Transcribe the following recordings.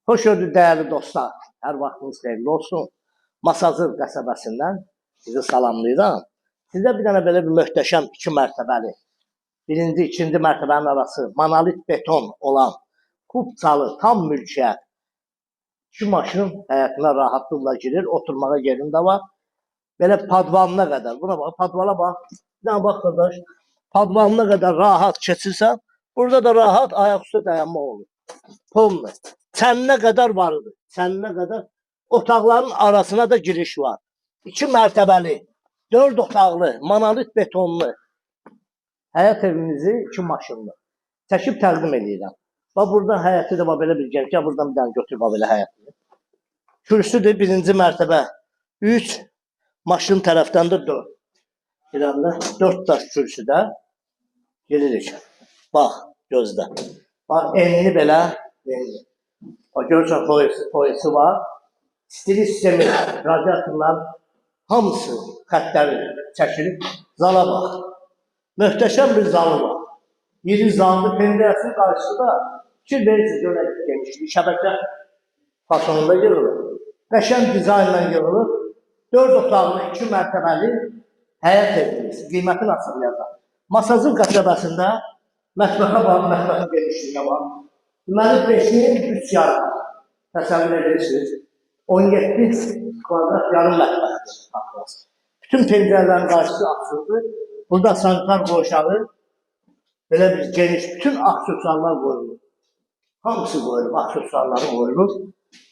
Xoş gördük dəyərli dostlar. Hər vaxtınız xeyirli olsun. Masazır qəsəbəsindən sizi salamlayıram. Sizə bir dənə belə bir möhtəşəm 2 mərtəbəli, birinci, ikinci mərtəbənin arası monolit beton olan kubçalı tam mülkiyyət 2 maşın həyatına rahatlıqla girir. Oturmağa yerim də var. Belə padvanına qədər. Buna bax, padvala bax. Bir dənə bax qardaş. Padvanına qədər rahat keçirsən, burada da rahat ayaqüstə dayanma olur. Pomla. Səninə qədər var idi. Səninə qədər otaqların arasına da giriş var. 2 mərtəbəli, 4 otaqlı, monolit betonlu həyat evimizi 2 maşınlı çəkib təqdim edirəm. Bax, burada həyəti də belə bir gəl. Gəl, buradan bir dənə götür belə həyətini. Kürsüdür, birinci mərtəbə 3, maşın tərəfdən də 4. Birəndə 4 daş kürsüdə gelirik. Bax, gözlə. Bax, enini belə, enini. O görürsən poyası var. Stili sistemi, radiatorlar hamısı xətləri çəkilib. Zala bax. Möhtəşəm bir zalı var. Yeri zallı pencerəsinin qarşısında fikir verirsiniz görək genişlik. Şəbəkə fasonunda yığılır. Qəşəng dizaynla yığılır. 4 otaqlı 2 mərtəbəli həyat evimiz. Qiymətini açıqlayacaq. Masazır qəsəbəsində mətbəxə var, mətbəxin genişliyinə var. Deməli 5'in 3 yarım. Təsəvvür edirsiniz. 17 kvadrat yarım mətbəxdir. Bütün pencerələrin qarşısı açıldı. Burada sanitar qoşağı belə bir geniş, bütün aksesuarlar qoyulur. Hamısı qoyulur, aksesuarları qoyulur.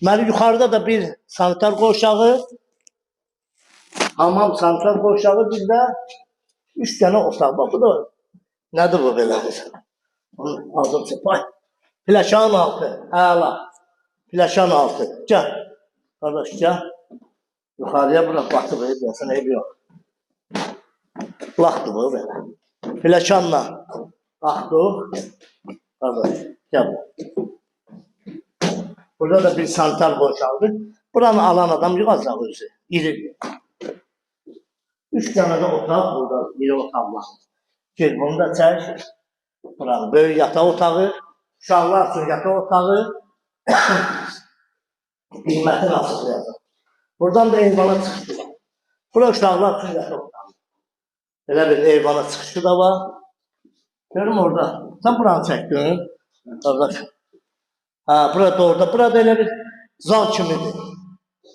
Deməli yuxarıda da bir sanitar qoşağı, hamam sanitar qoşağı, bir də 3 dənə otaq. Bu da nədir bu belə? Aldım sepay. Pləşanın altı, əla. Pləşanın altı. Gəl. Qardaş, gəl. Yuxarıya bura batıb, deyəsən, ev yox. Laxdır bu, belə. Pləşanla qalxdıq. Qardaş, gəl. Burada da bir sanitar boşaldır. Buranı alan adam yığacaq özü. İri. 3 dənə də otaq burada, iri otaqlar. Gel, bunu da çək. Buranın böyük yataq otağı. Uşaqlar üçün yataq otağı, qiymətini açıqlayacaq. Buradan da eyvana çıxışı var. Bura uşaqlar üçün yataq otağı. Belə bir eyvana çıxışı da var. Görüm orada. Sən buranı çəkdin. Qardaş. Ha, burada orada. Burada elə bir zal kimidir.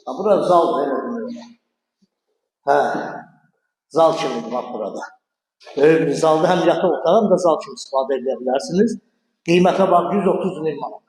Ha, burada zal elə bir. Ha, zal kimidir bak burada. Böyük bir zalda həm yataq otağı, həm də zal kimi istifadə edə bilərsiniz. Qiymətə bax 130 min manat.